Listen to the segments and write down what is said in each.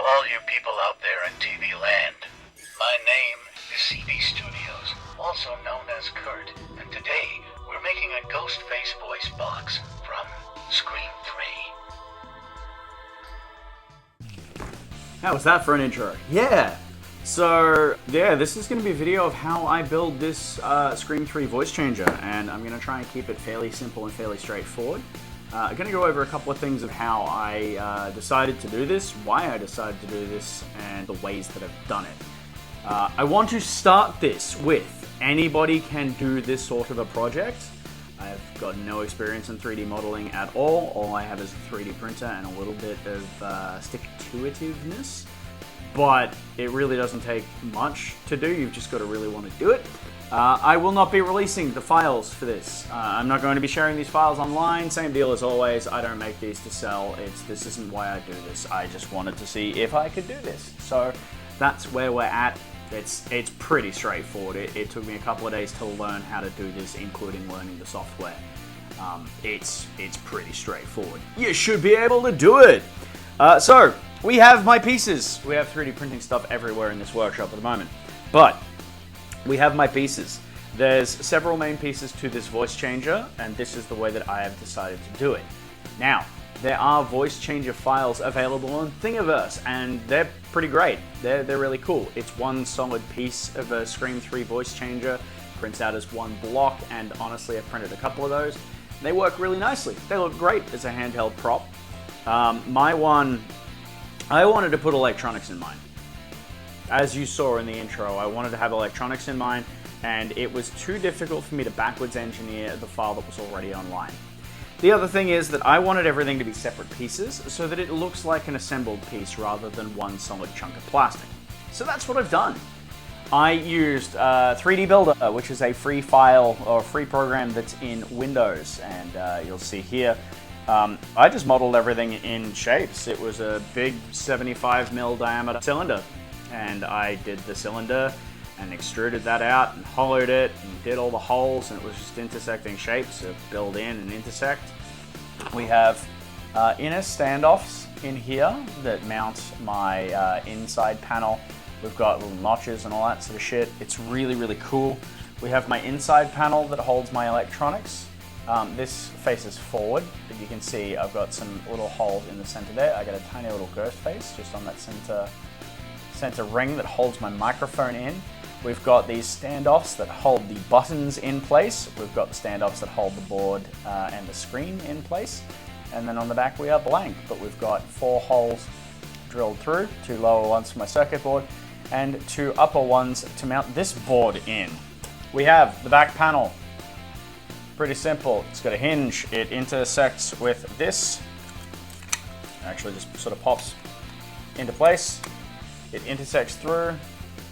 all you people out there in TV land. My name is CB Studios, also known as Kurt, and today we're making a Ghostface Voice Box from Scream 3. How was that for an intro? Yeah! So, yeah, this is going to be a video of how I build this Scream 3 voice changer, and I'm going to try and keep it fairly simple and fairly straightforward. I'm going to go over a couple of things of how I decided to do this, why I decided to do this, and the ways that I've done it. I want to start this with anybody can do this sort of a project. I've got no experience in 3D modeling at all. All I have is a 3D printer and a little bit of stick-to-itiveness. But it really doesn't take much to do. You've just got to really want to do it. I will not be releasing the files for this. I'm not going to be sharing these files online. Same deal as always. I don't make these to sell. This isn't why I do this. I just wanted to see if I could do this. So that's where we're at. It's pretty straightforward. It took me a couple of days to learn how to do this, including learning the software. It's pretty straightforward. You should be able to do it. So we have my pieces. We have 3D printing stuff everywhere in this workshop at the moment. But we have my pieces. There's several main pieces to this voice changer, and this is the way that I have decided to do it. Now, there are voice changer files available on Thingiverse, and they're pretty great. They're really cool. It's one solid piece of a Scream 3 voice changer, prints out as one block, and honestly, I've printed a couple of those. They work really nicely. They look great as a handheld prop. My one, I wanted to put electronics in mind. As you saw in the intro, I wanted to have electronics in mind, and it was too difficult for me to backwards engineer the file that was already online. The other thing is that I wanted everything to be separate pieces so that it looks like an assembled piece rather than one solid chunk of plastic. So that's what I've done. I used 3D Builder, which is a free file or free program that's in Windows, and you'll see here. I just modeled everything in shapes. It was a big 75mm diameter cylinder, and I did the cylinder and extruded that out and hollowed it and did all the holes, and it was just intersecting shapes to build in and intersect. We have inner standoffs in here that mount my inside panel. We've got little notches and all that sort of shit. It's really, really cool. We have my inside panel that holds my electronics. This faces forward, but you can see I've got some little holes in the center there. I got a tiny little Ghostface just on that center ring that holds my microphone in. We've got these standoffs that hold the buttons in place. We've got the standoffs that hold the board and the screen in place. And then on the back we are blank, but we've got 4 holes drilled through, 2 lower ones for my circuit board and 2 upper ones to mount this board in. We have the back panel. Pretty simple. It's got a hinge. It intersects with this. It actually just sort of pops into place. It intersects through.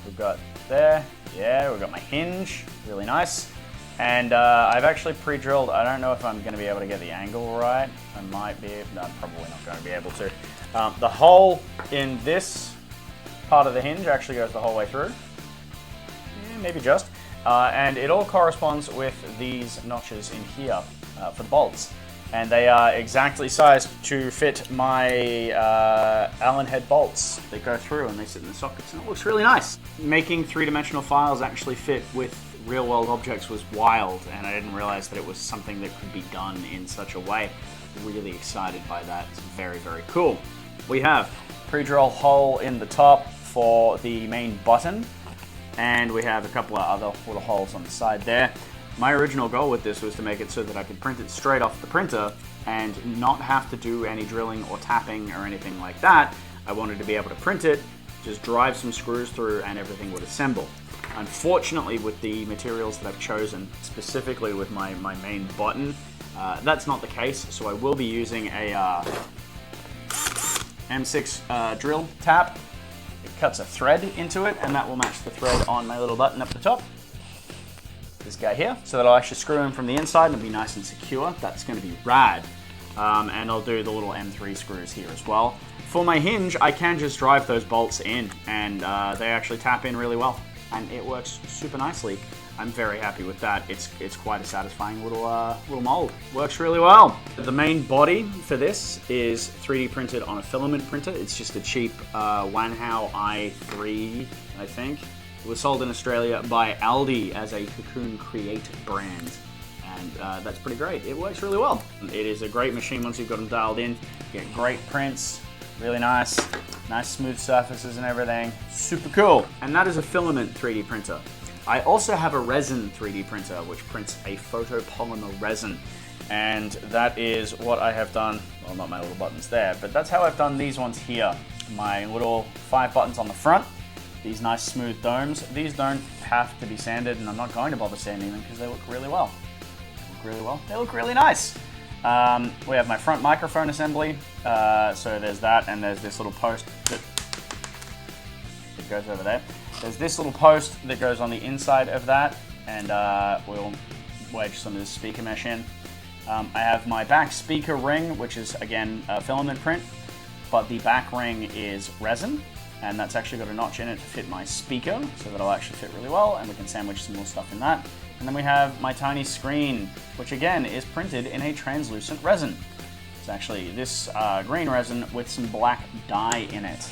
We've got there. Yeah, we've got my hinge. Really nice. And I've actually pre-drilled. I don't know if I'm going to be able to get the angle right. I might be. No, I'm probably not going to be able to. The hole in this part of the hinge actually goes the whole way through. Yeah, maybe just. And it all corresponds with these notches in here for the bolts. And they are exactly sized to fit my Allen head bolts. They go through and they sit in the sockets, and it looks really nice. Making 3-dimensional files actually fit with real-world objects was wild, and I didn't realize that it was something that could be done in such a way. Really excited by that. It's very, very cool. We have pre-drill hole in the top for the main button. And we have a couple of other little holes on the side there. My original goal with this was to make it so that I could print it straight off the printer and not have to do any drilling or tapping or anything like that. I wanted to be able to print it, just drive some screws through, and everything would assemble. Unfortunately, with the materials that I've chosen, specifically with my main button, that's not the case, so I will be using a M6 drill tap. It cuts a thread into it, and that will match the thread on my little button up the top. This guy here, so that I'll actually screw in from the inside and it'll be nice and secure. That's going to be rad. And I'll do the little M3 screws here as well. For my hinge, I can just drive those bolts in, and they actually tap in really well, and it works super nicely. I'm very happy with that. It's quite a satisfying little mold. Works really well. The main body for this is 3D printed on a filament printer. It's just a cheap Wanhao i3, I think. It was sold in Australia by Aldi as a Cocoon Create brand. And that's pretty great. It works really well. It is a great machine once you've got them dialed in. You get great prints, really nice smooth surfaces and everything. Super cool. And that is a filament 3D printer. I also have a resin 3D printer, which prints a photopolymer resin. And that is what I have done. Well, not my little buttons there, but that's how I've done these ones here. My little 5 buttons on the front, these nice smooth domes. These don't have to be sanded, and I'm not going to bother sanding them because they look really well. They look really nice. We have my front microphone assembly. So there's that, and there's this little post that goes over there. There's this little post that goes on the inside of that, and we'll wedge some of this speaker mesh in. I have my back speaker ring, which is, again, a filament print, but the back ring is resin, and that's actually got a notch in it to fit my speaker, so that'll actually fit really well, and we can sandwich some more stuff in that. And then we have my tiny screen, which again is printed in a translucent resin. It's actually this green resin with some black dye in it.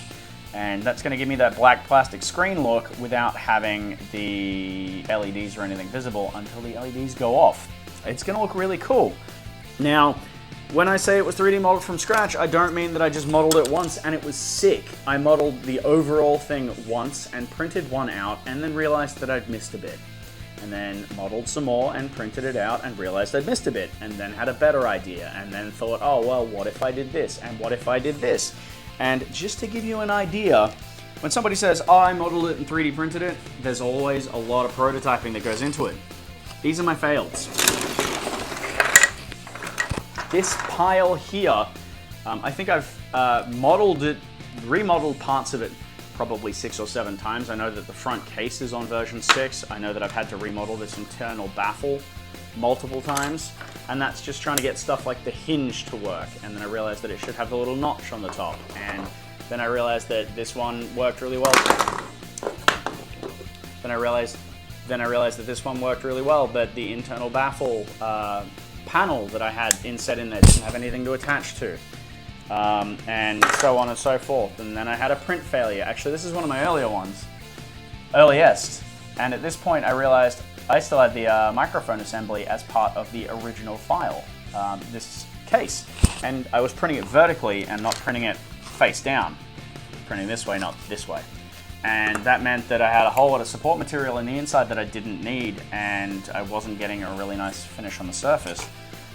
And that's going to give me that black plastic screen look without having the LEDs or anything visible until the LEDs go off. It's going to look really cool. Now, when I say it was 3D modeled from scratch, I don't mean that I just modeled it once and it was sick. I modeled the overall thing once and printed one out and then realized that I'd missed a bit. And then modeled some more and printed it out and realized I'd missed a bit, and then had a better idea, and then thought, oh, well, what if I did this, and what if I did this? And just to give you an idea, when somebody says, oh, I modeled it and 3D printed it, there's always a lot of prototyping that goes into it. These are my fails. This pile here, I think I've remodeled parts of it probably 6 or 7 times. I know that the front case is on version 6. I know that I've had to remodel this internal baffle multiple times, and that's just trying to get stuff like the hinge to work. And then I realized that it should have the little notch on the top, and then I realized that this one worked really well. Then I realized that this one worked really well, but the internal baffle panel that I had inset in there didn't have anything to attach to. And so on and so forth. And then I had a print failure. Actually, this is one of my earliest. And at this point, I realized I still had the microphone assembly as part of the original file, this case. And I was printing it vertically and not printing it face down. Printing this way, not this way. And that meant that I had a whole lot of support material in the inside that I didn't need, and I wasn't getting a really nice finish on the surface.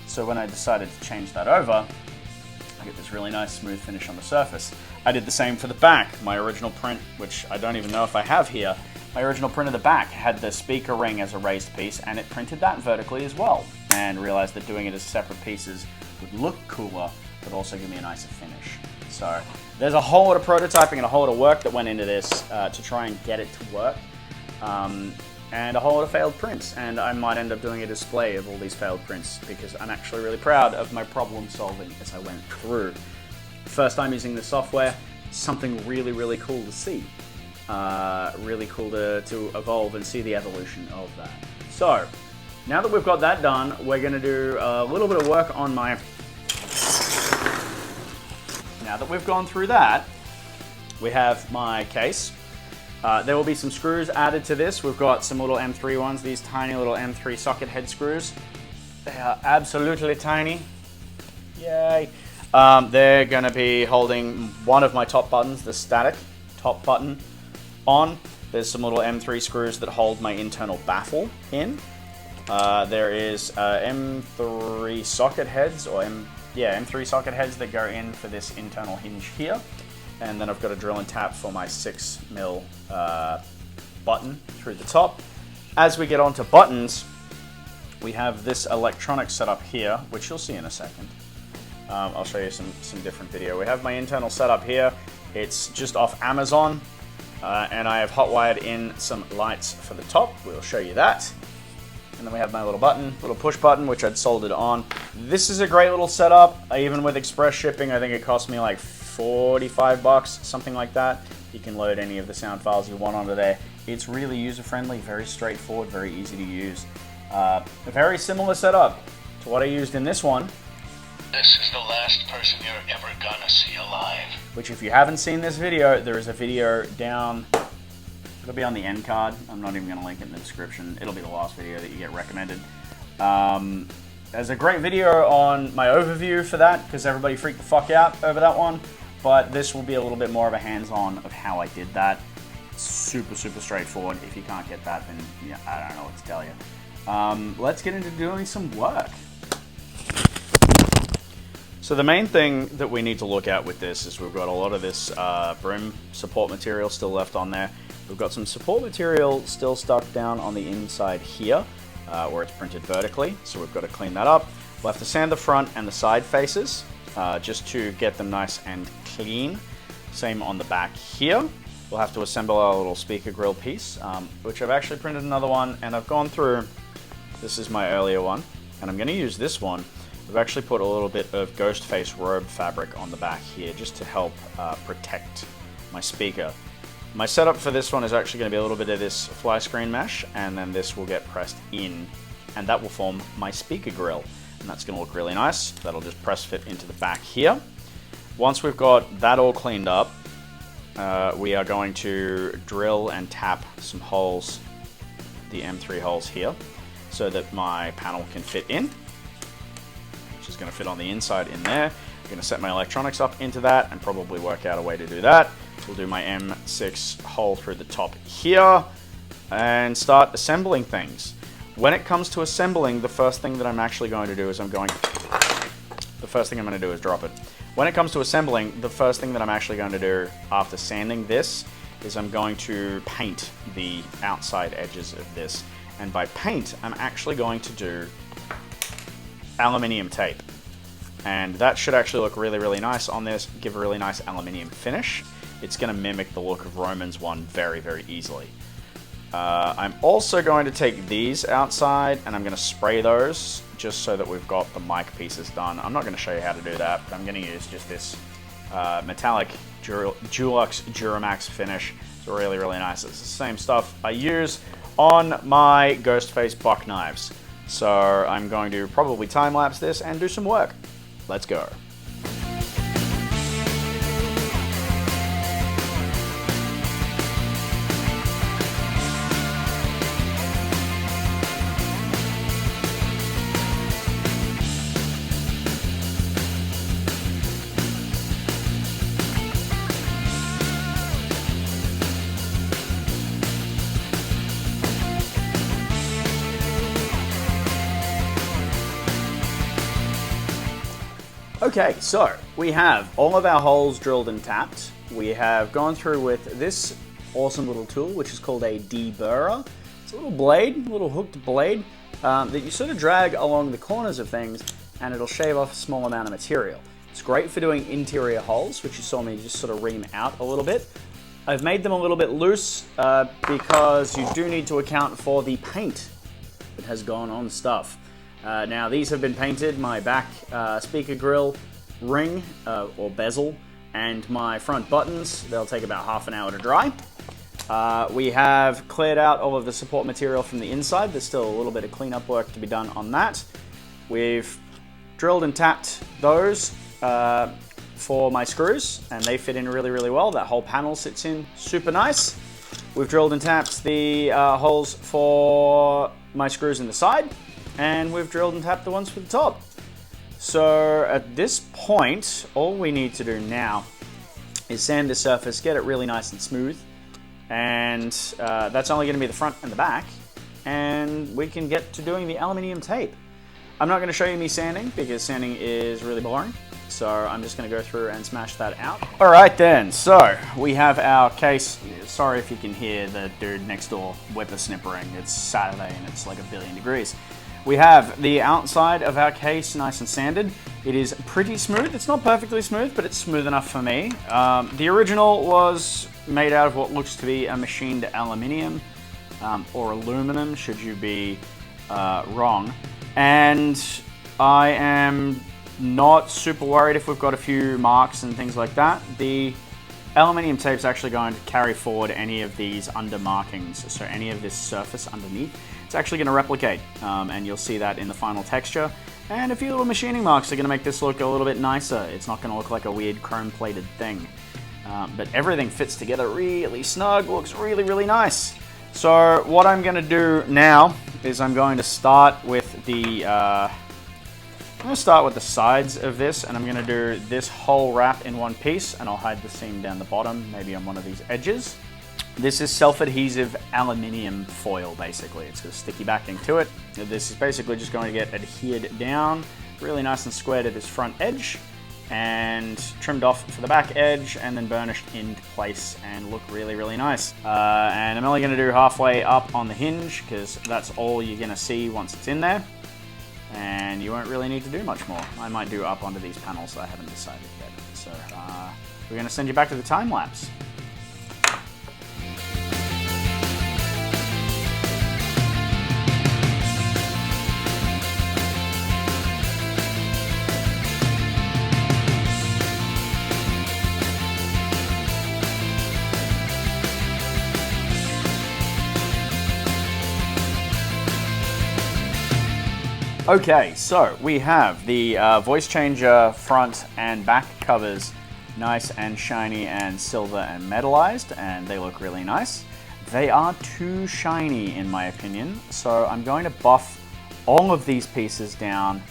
So when I decided to change that over, I get this really nice smooth finish on the surface. I did the same for the back. My original print, which I don't even know if I have here, my original print of the back had the speaker ring as a raised piece, and it printed that vertically as well. And realized that doing it as separate pieces would look cooler, but also give me a nicer finish. So there's a whole lot of prototyping and a whole lot of work that went into this to try and get it to work. And a whole lot of failed prints, and I might end up doing a display of all these failed prints because I'm actually really proud of my problem solving as I went through. First time using the software, something really, really cool to see. Really cool to evolve and see the evolution of that. So, now that we've got that done, we're going to do a little bit of work on my... Now that we've gone through that, we have my case. There will be some screws added to this. We've got some little M3 ones, these tiny little M3 socket head screws. They are absolutely tiny. Yay. They're going to be holding one of my top buttons, the static top button, on. There's some little M3 screws that hold my internal baffle in. There is M3 socket heads, or M3 socket heads that go in for this internal hinge here. And then I've got a drill and tap for my 6mm button through the top. As we get onto buttons, we have this electronic setup here, which you'll see in a second. I'll show you some different video. We have my internal setup here. It's just off Amazon, and I have hot wired in some lights for the top. We'll show you that. And then we have my little button, little push button, which I'd soldered on. This is a great little setup. Even with express shipping, I think it cost me like $45, something like that. You can load any of the sound files you want onto there It's really user-friendly, very straightforward, very easy to use. A very similar setup to what I used in this one. This is the last person you're ever gonna see alive. Which, if you haven't seen this video, there is a video down. It'll be on the end card. I'm not even going to link it in the description. It'll be the last video that you get recommended. There's a great video on my overview for that, because everybody freaked the fuck out over that one. But this will be a little bit more of a hands-on of how I did that. Super, super straightforward. If you can't get that, then yeah, I don't know what to tell you. Let's get into doing some work. So the main thing that we need to look at with this is we've got a lot of this brim support material still left on there. We've got some support material still stuck down on the inside here, where it's printed vertically, so we've got to clean that up. We'll have to sand the front and the side faces, just to get them nice and clean. Same on the back here. We'll have to assemble our little speaker grill piece, which I've actually printed another one, and I've gone through, this is my earlier one, and I'm going to use this one. I've actually put a little bit of Ghostface robe fabric on the back here just to help protect my speaker. My setup for this one is actually going to be a little bit of this fly screen mesh, and then this will get pressed in, and that will form my speaker grill. And that's going to look really nice. That'll just press fit into the back here. Once we've got that all cleaned up, we are going to drill and tap some holes, the M3 holes here, so that my panel can fit in. Is going to fit on the inside in there. I'm going to set my electronics up into that and probably work out a way to do that. We'll do my M6 hole through the top here and start assembling things. When it comes to assembling, the first thing that I'm actually going to do is drop it. When it comes to assembling, the first thing that I'm actually going to do after sanding this is I'm going to paint the outside edges of this. And by paint, I'm actually going to do aluminium tape, and that should actually look really, really nice on this, give a really nice aluminium finish. It's going to mimic the look of Roman's one very, very easily. I'm also going to take these outside and I'm going to spray those just so that we've got the mic pieces done. I'm not going to show you how to do that, but I'm going to use just this metallic Dulux Duramax finish. It's really, really nice. It's the same stuff I use on my Ghostface buck knives. So I'm going to probably time-lapse this and do some work. Let's go. Okay, so we have all of our holes drilled and tapped. We have gone through with this awesome little tool, which is called a deburrer. It's a little blade, a little hooked blade that you sort of drag along the corners of things, and it'll shave off a small amount of material. It's great for doing interior holes, which you saw me just sort of ream out a little bit. I've made them a little bit loose because you do need to account for the paint that has gone on stuff. Now these have been painted, my back speaker grill ring or bezel and my front buttons. They'll take about half an hour to dry. We have cleared out all of the support material from the inside. There's still a little bit of cleanup work to be done on that. We've drilled and tapped those for my screws, and they fit in really, really well. That whole panel sits in super nice. We've drilled and tapped the holes for my screws in the side, and we've drilled and tapped the ones for the top. So at this point, all we need to do now is sand the surface, get it really nice and smooth, and that's only going to be the front and the back, and we can get to doing the aluminium tape. I'm not going to show you me sanding because sanding is really boring, so I'm just going to go through and smash that out. Alright then, so we have our case. Sorry if you can hear the dude next door whippersnippering. It's Saturday and it's like 1,000,000,000 degrees. We have the outside of our case nice and sanded. It is pretty smooth. It's not perfectly smooth, but it's smooth enough for me. The original was made out of what looks to be a machined aluminium or aluminum, should you be wrong. And I am not super worried if we've got a few marks and things like that. The aluminium tape is actually going to carry forward any of these under markings, so any of this surface underneath. It's actually going to replicate, and you'll see that in the final texture. And a few little machining marks are going to make this look a little bit nicer. It's not going to look like a weird chrome-plated thing. But everything fits together really snug, looks really, really nice. So what I'm going to do now is I'm going to start with the sides of this, and I'm going to do this whole wrap in one piece, and I'll hide the seam down the bottom, maybe on one of these edges. This is self-adhesive aluminium foil, basically. It's got a sticky backing to it. This is basically just going to get adhered down really nice and square to this front edge, and trimmed off for the back edge, and then burnished into place and look really, really nice. And I'm only going to do halfway up on the hinge, because that's all you're going to see once it's in there. And you won't really need to do much more. I might do up onto these panels, I haven't decided yet. So we're going to send you back to the time lapse. Okay, so we have the voice changer front and back covers nice and shiny and silver and metallized, and they look really nice. They are too shiny in my opinion, so I'm going to buff all of these pieces down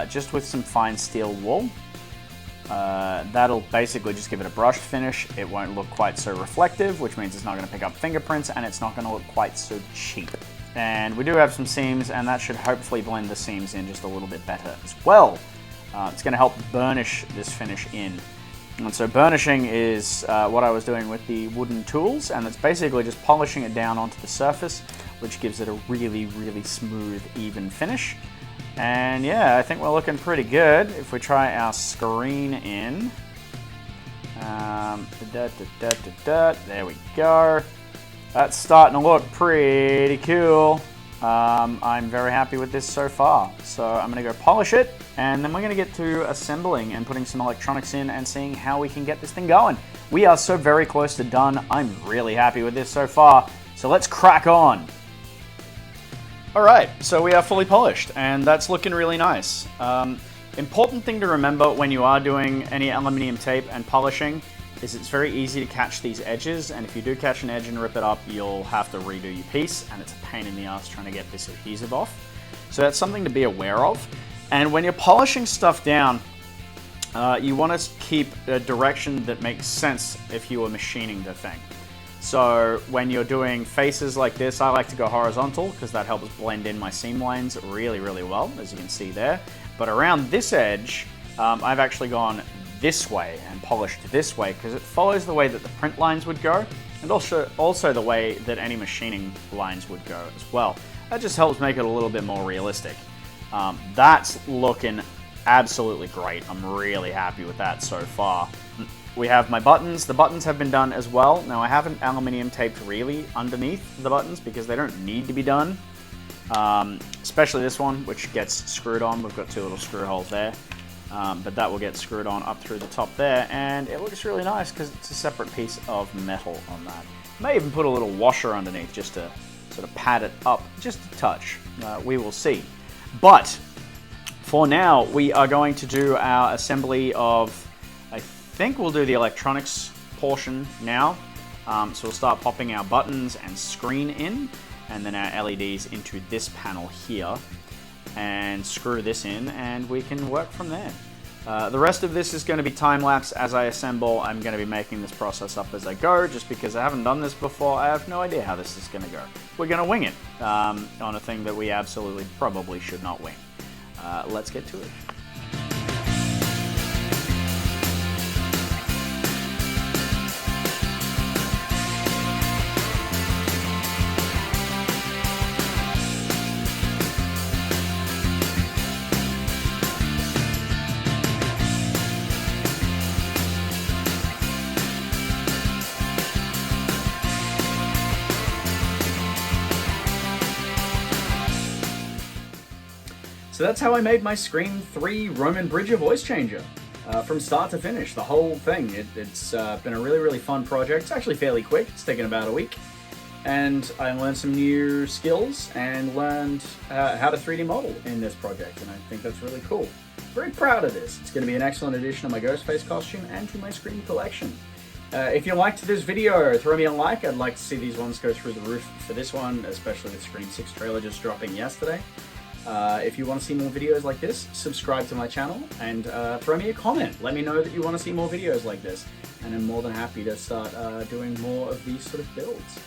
just with some fine steel wool. That'll basically just give it a brushed finish. It won't look quite so reflective, which means it's not going to pick up fingerprints, and it's not going to look quite so cheap. And we do have some seams, and that should hopefully blend the seams in just a little bit better as well. It's going to help burnish this finish in. And so burnishing is what I was doing with the wooden tools, and it's basically just polishing it down onto the surface, which gives it a really, really smooth, even finish. And yeah, I think we're looking pretty good. If we try our screen in, there we go. That's starting to look pretty cool. I'm very happy with this so far. So I'm going to go polish it, and then we're going to get to assembling and putting some electronics in and seeing how we can get this thing going. We are so very close to done. I'm really happy with this so far. So let's crack on. Alright, so we are fully polished, and that's looking really nice. Important thing to remember when you are doing any aluminium tape and polishing is it's very easy to catch these edges, and if you do catch an edge and rip it up, you'll have to redo your piece, and it's a pain in the ass trying to get this adhesive off. So that's something to be aware of. And when you're polishing stuff down, you want to keep a direction that makes sense if you were machining the thing. So when you're doing faces like this, I like to go horizontal because that helps blend in my seam lines really, really well, as you can see there. But around this edge, I've actually gone this way and polished this way because it follows the way that the print lines would go, and also the way that any machining lines would go as well. That just helps make it a little bit more realistic. That's looking absolutely great. I'm really happy with that so far. We have my buttons. The buttons have been done as well. Now I haven't aluminium taped really underneath the buttons because they don't need to be done. Especially this one, which gets screwed on. We've got two little screw holes there. But that will get screwed on up through the top there, and it looks really nice because it's a separate piece of metal on that. May even put a little washer underneath just to sort of pad it up just a touch. We will see. But for now, we are going to do our assembly of, I think we'll do the electronics portion now. So we'll start popping our buttons and screen in, and then our LEDs into this panel here, and screw this in, and we can work from there. The rest of this is going to be time-lapse as I assemble. I'm going to be making this process up as I go, just because I haven't done this before. I have no idea how this is going to go. We're going to wing it on a thing that we absolutely probably should not wing. Let's get to it. So that's how I made my Scream 3 Roman Bridger voice changer. from start to finish, the whole thing. It's been a really, really fun project. It's actually fairly quick. It's taken about a week. And I learned some new skills and learned how to 3D model in this project, and I think that's really cool. Very proud of this. It's going to be an excellent addition to my Ghostface costume and to my Scream collection. If you liked this video, throw me a like. I'd like to see these ones go through the roof for this one, especially with Scream 6 trailer just dropping yesterday. If you want to see more videos like this, subscribe to my channel and throw me a comment. Let me know that you want to see more videos like this, and I'm more than happy to start doing more of these sort of builds.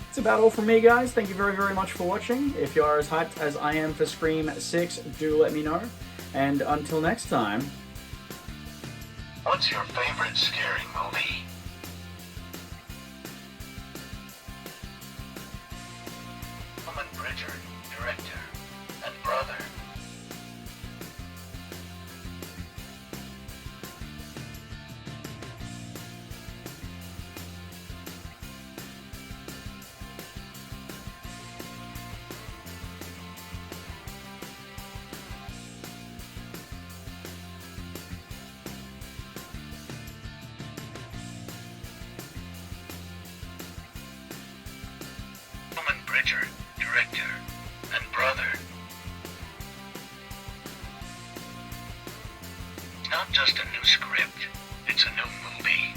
That's about all from me, guys. Thank you very, very much for watching. If you are as hyped as I am for Scream 6, do let me know. And until next time... What's your favorite scary movie? Bridger, director, and brother. Bridger, director, and brother. It's not just a new script, it's a new movie.